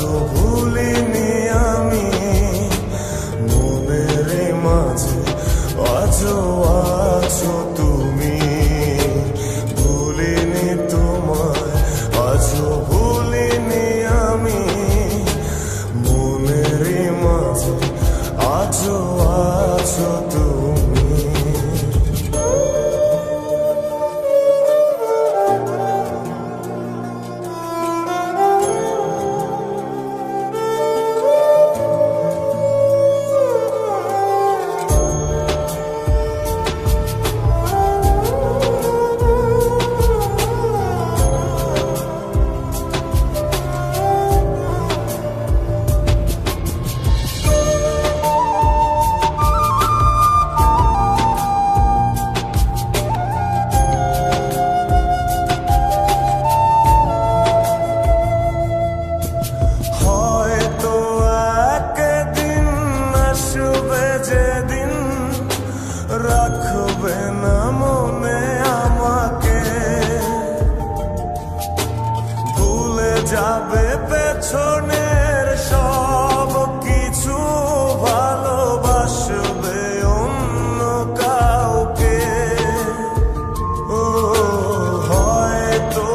আজও ভুলিনি আমি মনের মাঝে, আজও আছো তুমি। ভুলিনি তোমায়, আজও ভুলিনি আমি মনের মাঝে, আজও আছো তুমি। রাখবে না মনে আমাকে, ভুলে যাবে পেছনের সব কিছু, ভালোবাসবে অন্য কাউকে। ও হয়তো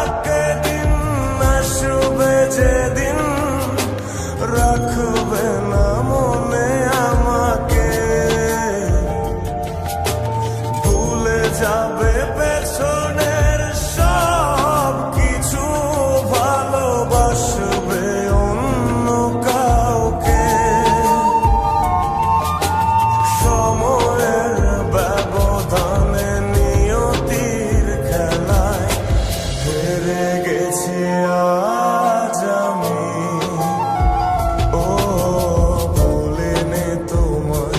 একদিন আসবে যেদিন রাখবে না মনে আমাকে, যাবে পেছনের সব কিছু, ভালোবাসবে অন্য কাউকে। সময়ের ব্যবধানে নিয়তির খেলায় হেরে গেছি আজ আমি। ও ভুলিনি তোমায়,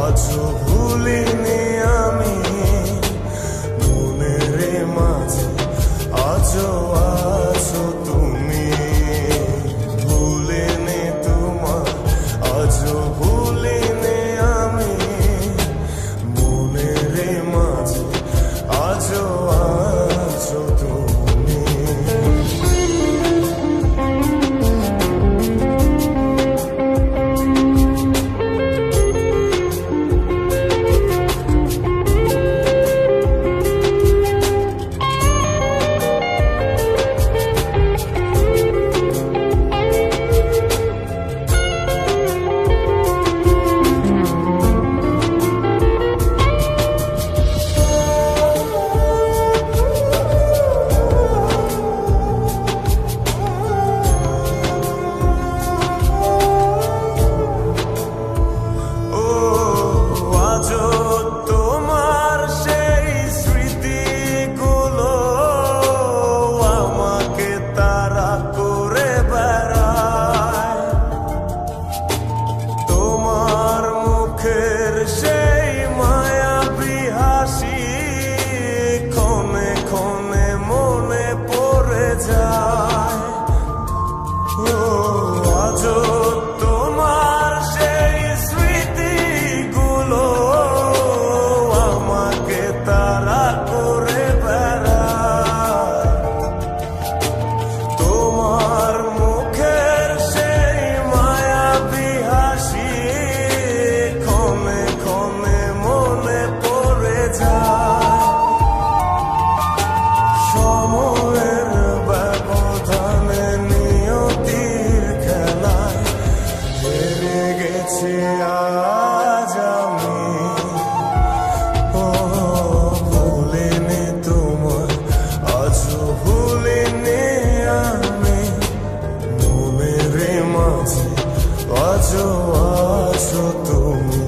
আজও ভুলিনি আমি মাঝে, আজও আছো তুমি। ভুলিনি তোমায়, আজও ভুলিনি আমি মনের মাঝে, আজও আছো তুমি। সেই মায়াবী হাসি ক্ষণে ক্ষণে মনে পড়ে যায়। ও আজও তোমার সেই স্মৃতিগুলো আমাকে তাড়া করে বেড়ায়। তোমার মুখের সেই মায়াবী হাসি মনে পড়ে যায়। সময়ের ব্যবধানে নিয়তির খেলায় হেরে গেছি আজ আমি। ও ভুলিনি তোমায়, আজও ভুলিনি আমি মনের মাঝে, আজও আছো তুমি।